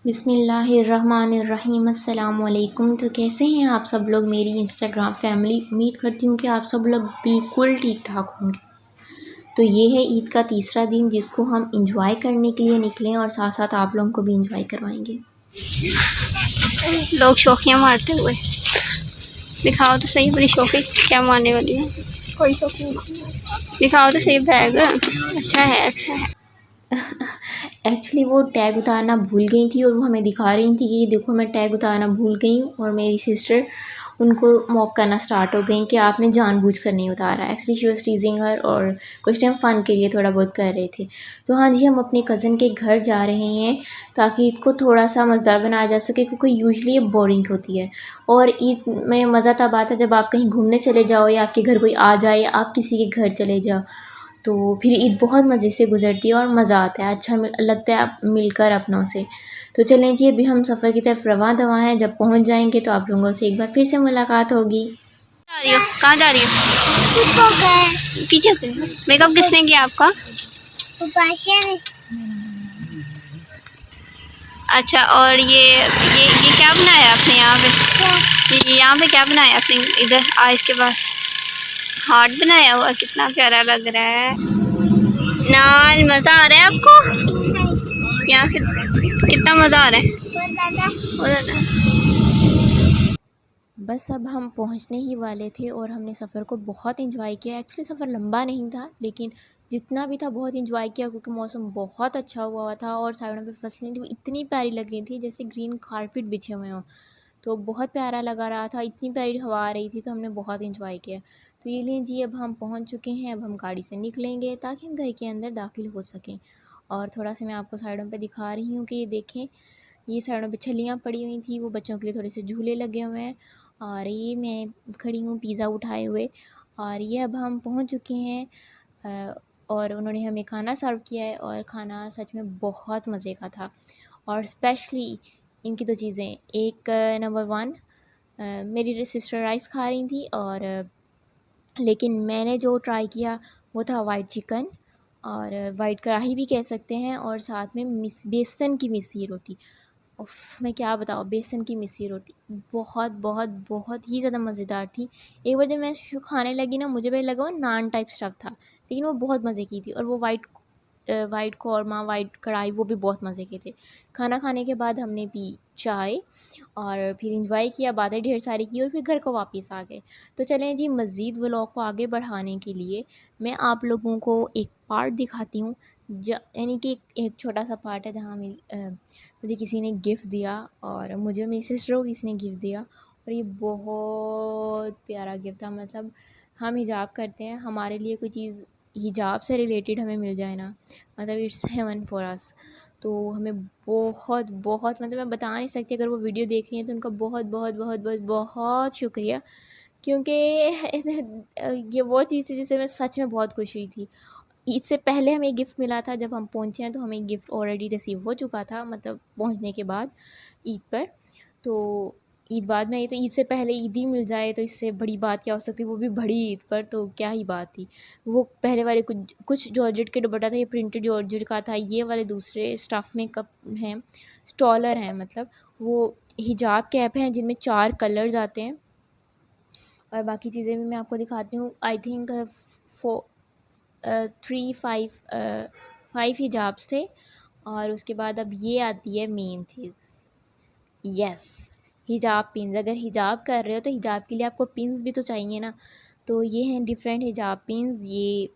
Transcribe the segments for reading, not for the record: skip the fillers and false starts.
बिस्मिल्लाहिर्रहमानिर्रहीम अस्सलाम वालेकुम। तो कैसे हैं आप सब लोग, मेरी इंस्टाग्राम फैमिली। उम्मीद करती हूँ कि आप सब लोग बिल्कुल ठीक ठाक होंगे। तो ये है ईद का तीसरा दिन जिसको हम इंजॉय करने के लिए निकले और साथ साथ आप लोगों को भी इंजॉय करवाएंगे। लोग शौकियाँ मारते हुए दिखाओ तो सही, बड़ी शौकी क्या मारने वाली है, कोई शौकी नहीं। दिखाओ तो सही बैग, अच्छा है अच्छा है। एक्चुअली वो टैग उतारना भूल गई थी और वो हमें दिखा रही थी कि ये देखो मैं टैग उतारना भूल गई हूँ, और मेरी सिस्टर उनको मॉक करना स्टार्ट हो गई कि आपने जानबूझकर नहीं उतारा। एक्चुअली शी वाज टीजिंग हर, और कुछ टाइम फ़न के लिए थोड़ा बहुत कर रहे थे। तो हाँ जी, हम अपने कज़न के घर जा रहे हैं ताकि ईद को थोड़ा सा मज़ेदार बनाया जा सके, क्योंकि यूजुअली ये बोरिंग होती है। और ईद में मज़ा तब आता है जब आप कहीं घूमने चले जाओ या आपके घर कोई आ जाए या आप किसी के घर चले जाओ, तो फिर ईद बहुत मज़े से गुज़रती है और मज़ा आता है, अच्छा लगता है मिलकर अपनों से। तो चलें जी, अभी हम सफ़र की तरफ रवां दवा हैं। जब पहुंच जाएंगे तो आप लोगों से एक बार फिर से मुलाकात होगी। जा रही हो, कहाँ जा रही हो? पीछे से मेकअप किसने किया आपका? अच्छा, और ये क्या बनाया आपने यहाँ पे? ये यहाँ पे क्या बनाया आपने? इधर आइस के पास हार्ट बनाया हुआ, कितना प्यारा लग रहा है। नाल मज़ा आ रहा है आपको यहाँ से? कितना मज़ा आ रहा है? बहुत ज़्यादा। बस अब हम पहुंचने ही वाले थे और हमने सफ़र को बहुत इंजॉय किया। एक्चुअली सफ़र लंबा नहीं था, लेकिन जितना भी था बहुत इंजॉय किया, क्योंकि मौसम बहुत अच्छा हुआ था और साइडों पे फसलें थी इतनी प्यारी लग रही थी जैसे ग्रीन कारपेट बिछे हुए हों। तो बहुत प्यारा लगा रहा था, इतनी प्यारी हवा आ रही थी, तो हमने बहुत इंजॉय किया। तो ये लीजिए, अब हम पहुंच चुके हैं। अब हम गाड़ी से निकलेंगे ताकि हम घर के अंदर दाखिल हो सकें। और थोड़ा सा मैं आपको साइडों पे दिखा रही हूँ कि ये देखें, ये साइडों पे छलियाँ पड़ी हुई थी, वो बच्चों के लिए थोड़े से झूले लगे हुए हैं। और ये मैं खड़ी हूँ पिज़्ज़ा उठाए हुए, और ये अब हम पहुँच चुके हैं। और उन्होंने हमें खाना सर्व किया है और खाना सच में बहुत मज़े का था। और स्पेशली इनकी 2 चीज़ें, एक नंबर 1, मेरी सिस्टर राइस खा रही थी, और लेकिन मैंने जो ट्राई किया वो था वाइट चिकन, और वाइट कढ़ाई भी कह सकते हैं, और साथ में बेसन की मिस्सी रोटी। उफ़! मैं क्या बताऊँ, बेसन की मिस्सी रोटी बहुत बहुत बहुत ही ज़्यादा मज़ेदार थी। एक बार जब मैं खाने लगी ना, मुझे पहले लगा वो नान टाइप स्टफ़ था, लेकिन वो बहुत मज़े की थी। और वो वाइट कौरमा, वाइट कढ़ाई, वो भी बहुत मज़े के थे। खाना खाने के बाद हमने पी चाय और फिर एंजॉय किया, बातें ढेर सारी की और फिर घर को वापस आ गए। तो चलें जी, मज़ीद व्लॉग को आगे बढ़ाने के लिए मैं आप लोगों को एक पार्ट दिखाती हूँ, यानी कि एक छोटा-सा पार्ट है जहाँ मुझे किसी ने गिफ्ट दिया, और मुझे मेरी सिस्टर को किसी ने गिफ्ट दिया, और ये बहुत प्यारा गिफ्ट था। मतलब हम हिजाब करते हैं, हमारे लिए कोई चीज़ हिजाब से रिलेटेड हमें मिल जाए ना, मतलब इट्स हेवन फॉर अस। तो हमें बहुत बहुत, मतलब मैं बता नहीं सकती, अगर वो वीडियो देख रही हैं तो उनका बहुत बहुत बहुत बहुत बहुत शुक्रिया, क्योंकि ये वो चीज़ थी जिससे मैं सच में बहुत खुश हुई थी। ईद से पहले हमें गिफ्ट मिला था, जब हम पहुँचे हैं तो हमें गिफ्ट ऑलरेडी रिसीव हो चुका था, मतलब पहुँचने के बाद ईद पर। तो ईद बाद में आई, तो ईद से पहले ईद ही मिल जाए तो इससे बड़ी बात क्या हो सकती है, वो भी बड़ी ईद पर, तो क्या ही बात थी। वो पहले वाले कुछ कुछ जॉर्जेट के दुपट्टा था, ये प्रिंटेड जॉर्जेट का था। ये वाले दूसरे स्टफ़ में कप हैं, स्टॉलर हैं, मतलब वो हिजाब कैप हैं जिनमें 4 कलर्स आते हैं। और बाकी चीज़ें भी मैं आपको दिखाती हूँ। आई थिंक 5 हिजाब्स थे। और उसके बाद अब ये आती है मेन चीज़, यस, हिजाब पिन्स। अगर हिजाब कर रहे हो तो हिजाब के लिए आपको पिन्स भी तो चाहिए ना। तो ये हैं डिफरेंट हिजाब पिन्स। ये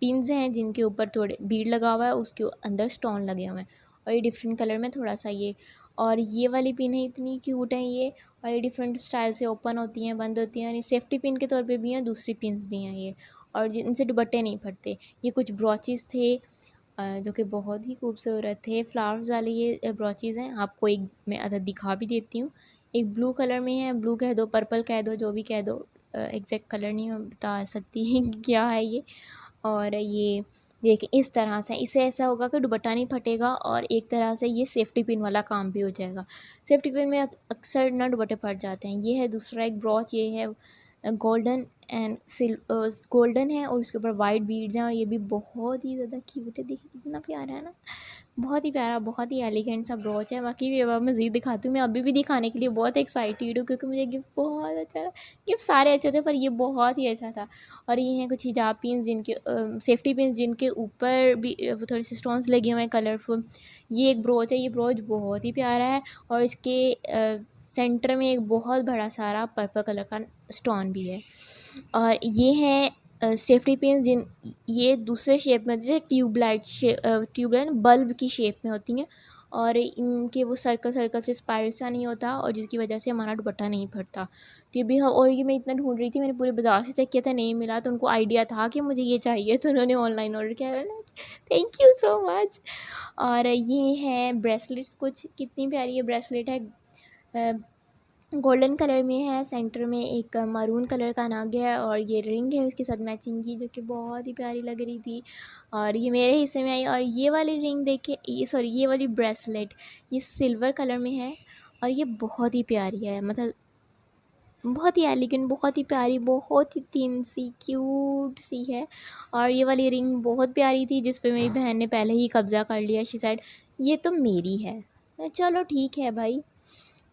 पिन्स हैं जिनके ऊपर थोड़े बीड लगा हुआ है, उसके अंदर स्टोन लगे हुए हैं, और ये डिफरेंट कलर में थोड़ा सा ये। और ये वाली पिन है, इतनी क्यूट है ये, और ये डिफरेंट स्टाइल से ओपन होती हैं, बंद होती हैं, और ये सेफ्टी पिन के तौर पे भी हैं, दूसरी पिन्स भी हैं ये, और इनसे दुपट्टे नहीं फटते। ये कुछ ब्रॉचेस थे, जो कि बहुत ही खूबसूरत थे। फ्लावर्स वाले ये ब्रॉचेस हैं। आपको एक मैं अदद दिखा भी देती हूँ। एक ब्लू कलर में है, ब्लू कह दो, पर्पल कह दो, जो भी कह दो, एग्जैक्ट कलर नहीं मैं बता सकती क्या है ये। और ये देखिए इस तरह से, इससे ऐसा होगा कि दुपट्टा नहीं फटेगा, और एक तरह से ये सेफ्टी पिन वाला काम भी हो जाएगा। सेफ्टी पिन में अक्सर ना दुपट्टे फट जाते हैं। ये है दूसरा एक ब्रॉच, ये है गोल्डन एंड गोल्डन है, और उसके ऊपर वाइट बीड्स हैं, और ये भी बहुत ही ज़्यादा क्यूट है। देखिए कितना प्यारा है ना। बहुत ही प्यारा, बहुत ही एलिगेंट सा ब्रोच है। बाकी भी अब मज़ीद दिखाती हूँ, मैं अभी भी दिखाने के लिए बहुत एक्साइटेड हूँ क्योंकि मुझे गिफ्ट बहुत अच्छा, गिफ्ट सारे अच्छे थे पर ये बहुत ही अच्छा था। और ये हैं कुछ हिजाब पिन्स जिनके सेफ्टी पिन्स जिनके ऊपर भी वो थोड़े से स्टोन्स लगे हुए हैं कलरफुल। ये एक ब्रोच है, ये ब्रोच बहुत ही प्यारा है और इसके सेंटर में एक बहुत बड़ा सारा पर्पल कलर का स्टोन भी है। और ये है सेफ्टी पिन जिन ये दूसरे शेप में जैसे ट्यूबलाइट बल्ब की शेप में होती हैं और इनके वो सर्कल सर्कल से स्पाइरल सा नहीं होता और जिसकी वजह से हमारा दुपट्टा नहीं फटता। तो ये भी हम, और ये मैं इतना ढूंढ रही थी, मैंने पूरे बाजार से चेक किया था, नहीं मिला। तो उनको आइडिया था कि मुझे ये चाहिए तो उन्होंने ऑनलाइन ऑर्डर किया। Thank you so much. और ये है ब्रेसलेट्स, कुछ कितनी प्यारी ये ब्रेसलेट है, गोल्डन कलर में है, सेंटर में एक मरून कलर का नाग है और ये रिंग है उसके साथ मैचिंग की जो कि बहुत ही प्यारी लग रही थी। और ये मेरे हिस्से में आई। और ये वाली रिंग देखे, ये सॉरी ये वाली ब्रेसलेट ये सिल्वर कलर में है और ये बहुत ही प्यारी है, मतलब बहुत ही एलिगेंट, बहुत ही प्यारी, बहुत ही थिन सी क्यूट सी है। और ये वाली रिंग बहुत प्यारी थी जिस पे मेरी बहन ने पहले ही कब्ज़ा कर लिया। शी सेड ये तो मेरी है। चलो ठीक है भाई,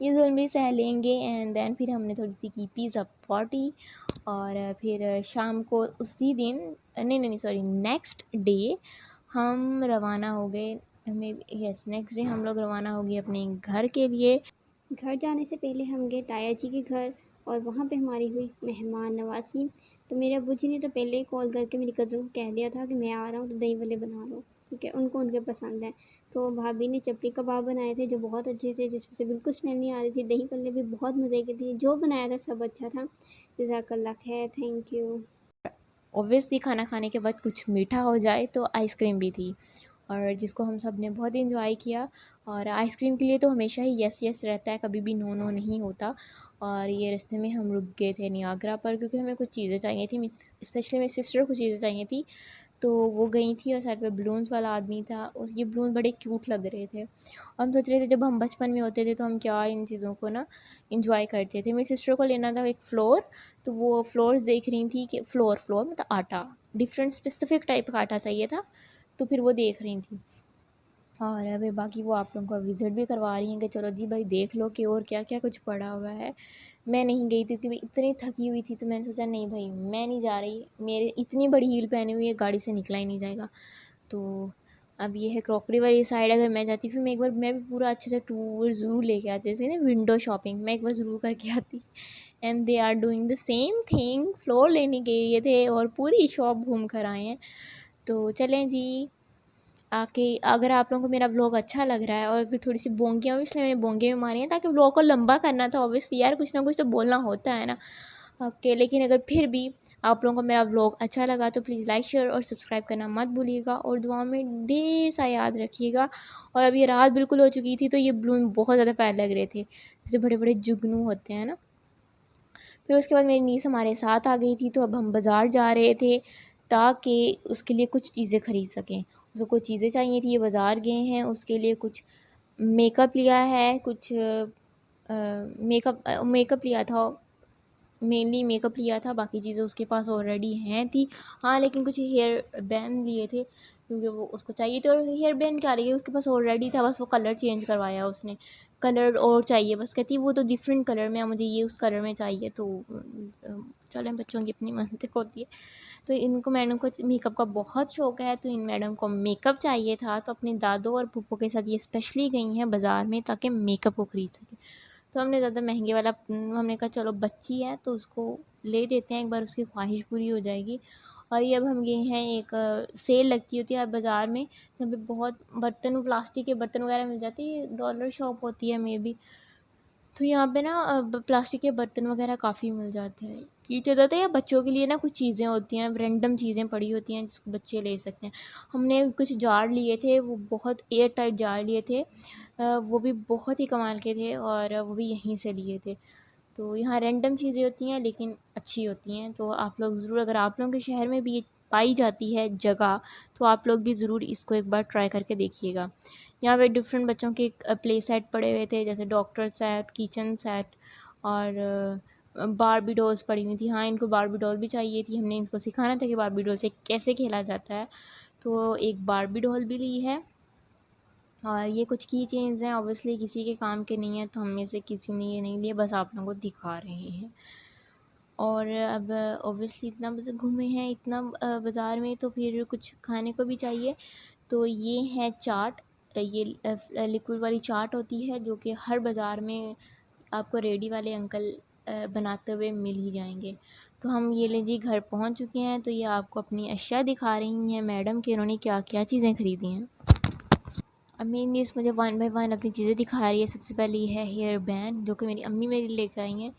ये जुल्म भी सह लेंगे। एंड देन फिर हमने थोड़ी सी की पिज़्ज़ा पार्टी और फिर शाम को उसी दिन, नहीं नहीं सॉरी, नेक्स्ट डे हम रवाना हो गए। हमें यस, नेक्स्ट डे हम लोग रवाना हो गए अपने घर के लिए। घर जाने से पहले हम गए ताया जी के घर और वहाँ पे हमारी हुई मेहमान नवाज़ी। तो मेरे अब्बू जी ने तो पहले ही कॉल करके मेरी कज़न को कह दिया था कि मैं आ रहा हूँ तो दही वड़े बना लो, ठीक है, उनको उनके पसंद है। तो भाभी ने चपली कबाब बनाए थे जो बहुत अच्छे थे, जिसमें से बिल्कुल स्मेल नहीं आ रही थी। दही भल्ले भी बहुत मज़े के थे, जो बनाया था सब अच्छा था। जज़ाकल्लाह खैर, थैंक यू। ऑब्वियसली खाना खाने के बाद कुछ मीठा हो जाए तो आइसक्रीम भी थी और जिसको हम सब ने बहुत इंजॉय किया। और आइसक्रीम के लिए तो हमेशा ही यस यस रहता है, कभी भी नो नो नहीं होता। और ये रास्ते में हम रुक गए थे नियाग्रा पर क्योंकि हमें कुछ चीज़ें चाहिए थी, स्पेशली मेरी सिस्टर को चीज़ें चाहिए थी। तो वो गई थी और साइड पे बलून्स वाला आदमी था, उस ये बलून बड़े क्यूट लग रहे थे। और हम सोच रहे थे जब हम बचपन में होते थे तो हम क्या इन चीज़ों को ना इंजॉय करते थे। मेरी सिस्टर को लेना था एक फ्लोर, तो वो फ्लोर्स देख रही थी कि फ्लोर फ्लोर मतलब आटा, डिफरेंट स्पेसिफिक टाइप का आटा चाहिए था, तो फिर वो देख रही थी। और अभी बाकी वो आप लोगों को विज़िट भी करवा रही हैं कि चलो जी भाई देख लो कि और क्या क्या कुछ पड़ा हुआ है। मैं नहीं गई थी क्योंकि मैं इतनी थकी हुई थी, तो मैंने सोचा नहीं भाई मैं नहीं जा रही, मेरे इतनी बड़ी हील पहनी हुई है, गाड़ी से निकला ही नहीं जाएगा। तो अब ये है क्रॉकरी वाली साइड, अगर मैं जाती फिर मैं एक बार मैं भी पूरा अच्छे से टूर ज़रूर लेके आती, जैसे ना विंडो शॉपिंग मैं एक बार ज़रूर करके आती। And they are doing the same thing, floor लेने गए थे और पूरी शॉप घूम कर आए हैं। तो चलें जी, आके अगर आप लोगों को मेरा व्लॉग अच्छा लग रहा है और फिर थोड़ी सी बोंगियाँ, इसलिए मैंने बोंगे भी मारी हैं ताकि व्लॉग को लंबा करना था, ऑब्वियसली यार कुछ ना कुछ तो बोलना होता है ना। ओके, लेकिन अगर फिर भी आप लोगों को मेरा व्लॉग अच्छा लगा तो प्लीज़ लाइक शेयर और सब्सक्राइब करना मत भूलिएगा और दुआ में ढेर सा याद रखिएगा। और अब ये रात बिल्कुल हो चुकी थी तो ये बलून बहुत ज़्यादा प्यारे लग रहे थे, जैसे बड़े बड़े जुगनू होते हैं ना। फिर उसके बाद मेरी नीस हमारे साथ आ गई थी, तो अब हम बाज़ार जा रहे थे ताकि उसके लिए कुछ चीज़ें ख़रीद सकें। उसको कुछ चीज़ें चाहिए थी, ये बाज़ार गए हैं उसके लिए। कुछ मेकअप लिया है, कुछ मेकअप लिया था, मेनली मेकअप लिया था, बाकी चीज़ें उसके पास ऑलरेडी हैं थी। हाँ, लेकिन कुछ हेयर बैंड लिए थे क्योंकि वो उसको चाहिए थे। और हेयर बैंड क्या रही है, उसके पास ऑलरेडी था, बस वो कलर चेंज करवाया उसने, कलर और चाहिए बस। कहती वो तो डिफरेंट कलर में है, मुझे ये उस कलर में चाहिए। तो चलें, बच्चों की अपनी मंतिक होती है। तो इनको मैडम को मेकअप का बहुत शौक है, तो इन मैडम को मेकअप चाहिए था, तो अपने दादू और फूफो के साथ ये स्पेशली गई हैं बाज़ार में ताकि मेकअप को ख़रीद सकें। तो हमने ज़्यादा महंगे वाला हमने कहा चलो बच्ची है तो उसको ले देते हैं, एक बार उसकी ख्वाहिश पूरी हो जाएगी। और ये अब हम गए हैं, एक सेल लगती होती है बाज़ार में जहाँ पे बहुत बर्तन, प्लास्टिक के बर्तन वगैरह मिल जाते हैं, डॉलर शॉप होती है मे बी। तो यहाँ पे ना प्लास्टिक के बर्तन वगैरह काफ़ी मिल जाते हैं। ये जो होता है या बच्चों के लिए ना कुछ चीज़ें होती हैं, रैंडम चीज़ें पड़ी होती हैं जिसको बच्चे ले सकते हैं। हमने कुछ जार लिए थे, वो बहुत एयर टाइट जार लिए थे, वो भी बहुत ही कमाल के थे और वो भी यहीं से लिए थे। तो यहाँ रैंडम चीज़ें होती हैं लेकिन अच्छी होती हैं, तो आप लोग ज़रूर, अगर आप लोगों के शहर में भी ये पाई जाती है जगह, तो आप लोग भी ज़रूर इसको एक बार ट्राई करके देखिएगा। यहाँ पे डिफरेंट बच्चों के प्ले सेट पड़े हुए थे, जैसे डॉक्टर सेट, किचन सेट और बारबी डॉल्स पड़ी हुई थी। हाँ, इनको बारबी डॉल भी चाहिए थी, हमने इनको सिखाना था कि बारबी डॉल से कैसे खेला जाता है, तो एक बारबी डॉल भी ली है। और ये कुछ की चेन्स हैं, ऑब्वियसली किसी के काम के नहीं है, तो हम में से किसी ने ये नहीं लिए, बस आप लोगों को दिखा रहे हैं। और अब ऑब्वियसली इतना बस घूमे हैं, इतना बाज़ार में, तो फिर कुछ खाने को भी चाहिए। तो ये है चाट, ये लिक्विड वाली चाट होती है, जो कि हर बाज़ार में आपको रेडी वाले अंकल बनाते हुए मिल ही जाएंगे। तो हम ये लीजिए घर पहुंच चुके हैं। तो ये आपको अपनी अशिया दिखा रही हैं मैडम कि उन्होंने क्या क्या चीज़ें ख़रीदी हैं। अब मेन मिस मुझे वन बाय वन अपनी चीज़ें दिखा रही है। सबसे पहले ये है हेयर बैंड, जो कि मेरी अम्मी मेरे लिए लेकर आई हैं,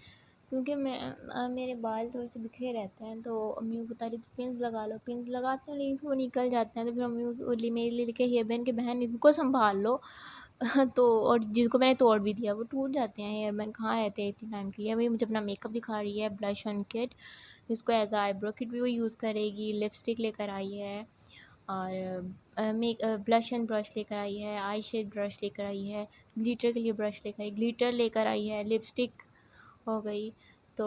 क्योंकि मेरे बाल थोड़े से बिखरे रहते हैं। तो अम्मी को बता रही थी पिन्स लगा लो, पिन्स लगाते हैं लेकिन वो निकल जाते हैं। तो फिर अम्मी मेरे लिए लेके हेयर बैंड के बहन इनको संभाल लो। तो और जिनको मैंने तोड़ भी दिया, वो टूट जाते हैं हेयर बैंड, कहाँ रहते हैं इतनी टाइम के लिए। अभी मुझे अपना मेकअप दिखा रही है, ब्लश ऑन किट, जिसको एज आईब्रो किट भी वो यूज़ करेगी। लिपस्टिक लेकर आई है, और ब्लश एंड ब्रश लेकर आई है, आई शेड ब्रश लेकर आई है, ग्लिटर के लिए ब्रश लेकर आई, ग्लिटर लेकर आई है, लिपस्टिक हो गई। तो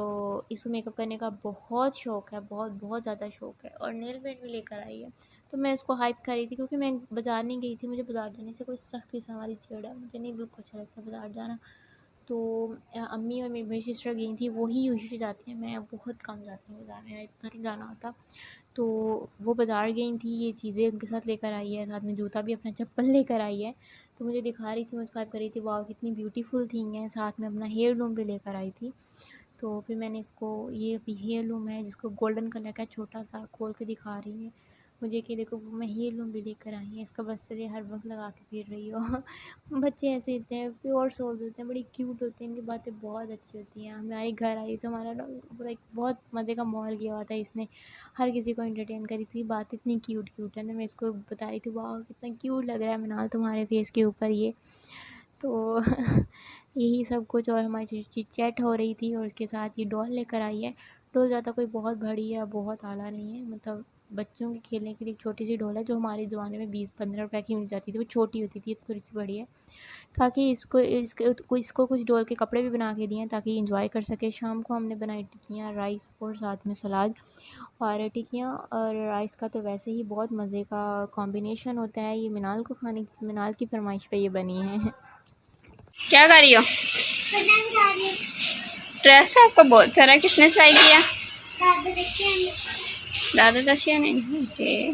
इसको मेकअप करने का बहुत शौक़ है, बहुत बहुत ज़्यादा शौक़ है। और नेल पेंट भी लेकर आई है। तो मैं इसको हाइप कर रही थी, क्योंकि मैं बाज़ार नहीं गई थी, मुझे बाज़ार जाने से कोई सख्त सी हमारी चिढ़ है, मुझे नहीं बिल्कुल अच्छा लगता बाज़ार जाना। तो अम्मी और मेरी सिस्टर गई थी, वो ही यूजुअली जाती हैं, मैं बहुत कम जाती हूँ बाज़ार, मेरा इतना नहीं जाना होता। तो वो बाज़ार गई थी, ये चीज़ें उनके साथ लेकर आई है, साथ में जूता भी, अपना चप्पल लेकर आई है। तो मुझे दिखा रही थी, मैं उसको हाइप कर रही थी, वाह कितनी ब्यूटीफुल थी हैं। साथ में अपना हेयर लूम भी लेकर आई थी। तो फिर मैंने इसको, ये अभी हेयर लूम है जिसको गोल्डन कलर का छोटा सा खोल के दिखा रही है मुझे कि देखो मैं हेयर लूम भी लेकर आई है, इसका बस से हर वक्त लगा के फिर रही हो। बच्चे ऐसे होते हैं, प्योर सोल्स होते हैं, बड़ी क्यूट होते हैं, इनकी बातें बहुत अच्छी होती हैं। हमारे घर आई तो हमारा ना पूरा एक बहुत मज़े का माहौल किया हुआ था इसने, हर किसी को एंटरटेन करी थी। बात इतनी क्यूट क्यूट है ना, मैं इसको बता रही थी वाह कितना क्यूट लग रहा है मनाल तुम्हारे फेस के ऊपर ये। तो यही सब कुछ, और हमारी चिट चैट हो रही थी, और उसके साथ ये डॉल लेकर आई है। डॉल ज़्यादा कोई बहुत बड़ी या बहुत आला नहीं है, मतलब बच्चों के खेलने के लिए एक छोटी सी डॉल है, जो हमारे ज़माने में 20-15 रुपए की मिल जाती थी, वो छोटी होती थी, थोड़ी सी बड़ी है। ताकि इसको कुछ डॉल के कपड़े भी बना के दिए हैं, ताकि इंजॉय कर सके। शाम को हमने बनाई टिक्कियाँ, राइस और साथ में सलाद। और टिक्कियाँ और राइस का तो वैसे ही बहुत मज़े का कॉम्बिनेशन होता है, ये मिनाल को खाने की, मिनाल की फरमाइश पे ये बनी है। क्या कर रही हो? ड्रेस आपको बहुत सारा किसने सिलाई किया? दादा दशिया ने। ओके।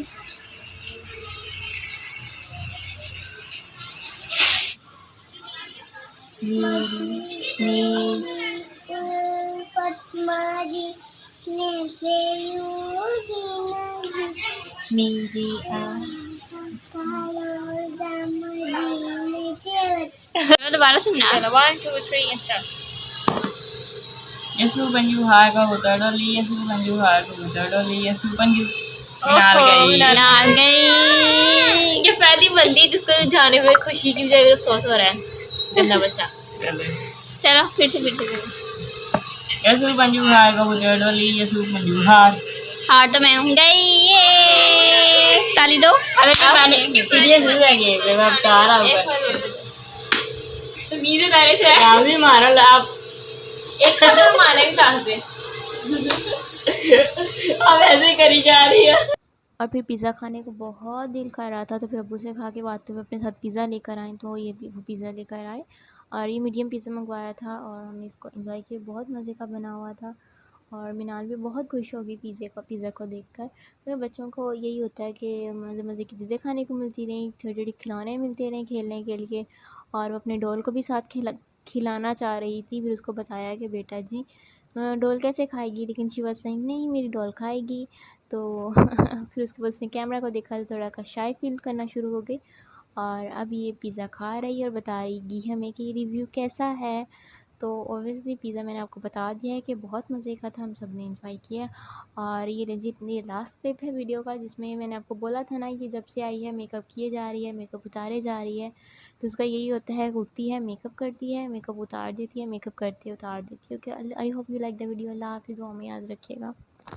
दोबारा सुनना। यसु पंजू हार का उतर डोली, यसु पंजू हार का उतर डोली, यसु पंजू नाल गई। ये पहली बंदी जिसको जाने में खुशी की बजाय अफसोस हो रहा है, गंदा बच्चा। चलो फिर से यसु पंजू हार का उतर डोली, यसु पंजू हार। हार तो मैं हूँ गई, ये ताली दो। अरे मैंने सीरियस नहीं लगे, मैं बता रहा हूँ। तो मीज़े तारे से आप भी मारो आप, एक तो मारेंगे कहाँ से? अब ऐसे करी जा रही है। और फिर पिज़्ज़ा खाने को बहुत दिल कर रहा था, तो फिर अब्बू से खा के आते हुए अपने साथ पिज़्ज़ा लेकर आए, तो ये वो पिज़्ज़ा लेकर आए, और ये मीडियम पिज़्ज़ा मंगवाया था, और हमने इसको एंजॉय किया, बहुत मज़े का बना हुआ था। और मिनाल भी बहुत खुश होगी पिज़्ज़ा को देखकर। तो बच्चों को यही होता है कि मज़े मज़े की चीज़ें खाने को मिलती रहें, छोटे-छोटे खिलौने मिलते रहें खेलने के लिए। और वो अपने डॉल को भी साथ खिलाना चाह रही थी, फिर उसको बताया कि बेटा जी डॉल कैसे खाएगी, लेकिन शी वाज़ सेइंग नहीं मेरी डॉल खाएगी। तो फिर उसके बाद उसने कैमरा को देखा, तो थोड़ा शाय फील करना शुरू हो गई। और अब ये पिज़्ज़ा खा रही है और बता रही हमें कि रिव्यू कैसा है। तो ऑब्वियसली पिज़्ज़ा मैंने आपको बता दिया है कि बहुत मज़े का था, हम सब ने एंजॉय किया। और ये लास्ट क्लिप है वीडियो का, जिसमें मैंने आपको बोला था ना कि जब से आई है मेकअप किए जा रही है, मेकअप उतारे जा रही है। तो उसका यही होता है, उठती है मेकअप करती है, मेकअप उतार देती है, मेकअप करती है उतार देती है। Okay, I hope you like the video. अल्लाह हाफ़िज़, दुआ में याद रखिएगा।